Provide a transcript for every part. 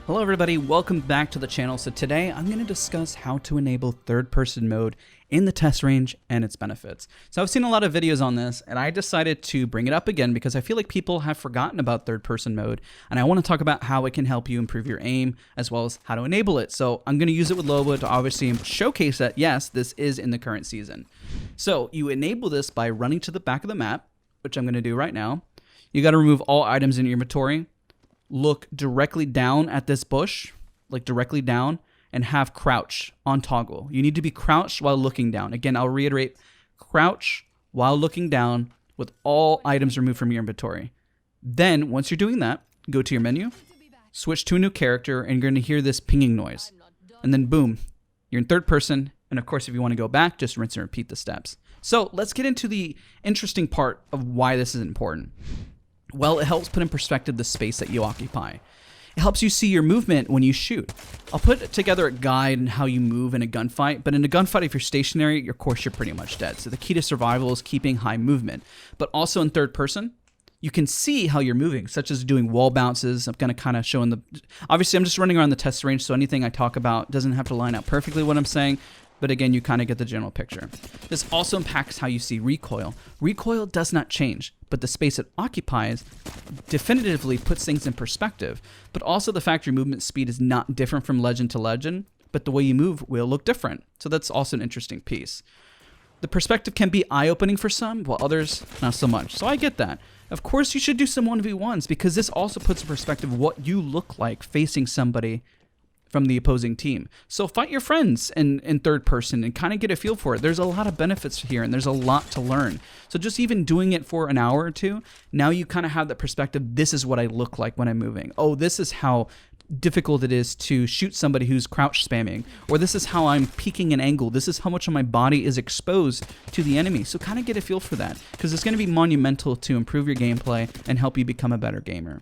Hello everybody, welcome back to the channel. So today I'm going to discuss how to enable third-person mode in the test range and its benefits. So I've seen a lot of videos on this and I decided to bring it up again because I feel like people have forgotten about third-person mode and I want to talk about how it can help you improve your aim as well as how to enable it. So I'm going to use it with Loba to obviously showcase that yes, this is in the current season. So you enable this by running to the back of the map, which I'm going to do right now. You got to remove all items in your inventory. Look directly down at this bush, like directly down, and have crouch on toggle. You need to be crouched while looking down. Again, I'll reiterate, crouch while looking down with all items removed from your inventory. Then, once you're doing that, go to your menu, switch to a new character, and you're going to hear this pinging noise. And then boom, you're in third person. And of course, if you want to go back, just rinse and repeat the steps. So let's get into the interesting part of why this is important. Well, it helps put in perspective the space that you occupy. It helps you see your movement when you shoot. I'll put together a guide on how you move in a gunfight, but in a gunfight, if you're stationary, of course, you're pretty much dead. So the key to survival is keeping high movement. But also in third person, you can see how you're moving, such as doing wall bounces. I'm going to kind of show in the... Obviously, I'm just running around the test range, so anything I talk about doesn't have to line up perfectly what I'm saying. But again, you kind of get the general picture. This also impacts how you see recoil. Recoil does not change, but the space it occupies definitively puts things in perspective. But also the fact your movement speed is not different from legend to legend, but the way you move will look different. So that's also an interesting piece. The perspective can be eye-opening for some, while others not so much. So I get that. Of course, you should do some 1v1s because this also puts in perspective what you look like facing somebody from the opposing team. So fight your friends in third person and kind of get a feel for it. There's a lot of benefits here and there's a lot to learn. So just even doing it for an hour or two, now you kind of have that perspective. This is what I look like when I'm moving. Oh, this is how difficult it is to shoot somebody who's crouch spamming, or this is how I'm peeking an angle. This is how much of my body is exposed to the enemy. So kind of get a feel for that because it's going to be monumental to improve your gameplay and help you become a better gamer.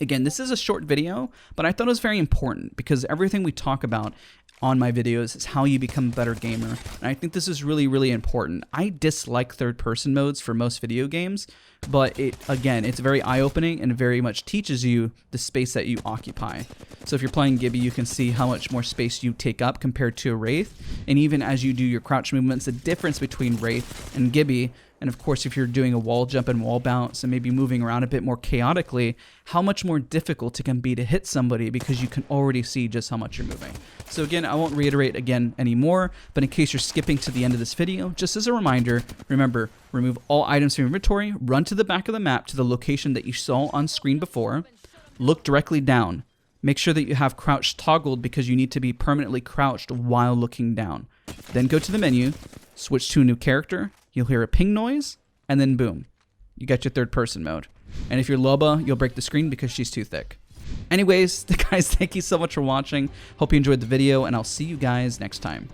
Again, this is a short video, but I thought it was very important because everything we talk about on my videos is how you become a better gamer. And I think this is really, really important. I dislike third-person modes for most video games, but again, it's very eye-opening and very much teaches you the space that you occupy. So if you're playing Gibby, you can see how much more space you take up compared to a Wraith. And even as you do your crouch movements, the difference between Wraith and Gibby. And of course, if you're doing a wall jump and wall bounce and maybe moving around a bit more chaotically, how much more difficult it can be to hit somebody because you can already see just how much you're moving. So again, I won't reiterate again anymore, but in case you're skipping to the end of this video, just as a reminder, remember, remove all items from your inventory, run to the back of the map to the location that you saw on screen before, look directly down. Make sure that you have crouch toggled because you need to be permanently crouched while looking down. Then go to the menu, switch to a new character, you'll hear a ping noise, and then boom, you got your third person mode. And if you're Loba, you'll break the screen because she's too thick. Anyways, guys, thank you so much for watching. Hope you enjoyed the video, and I'll see you guys next time.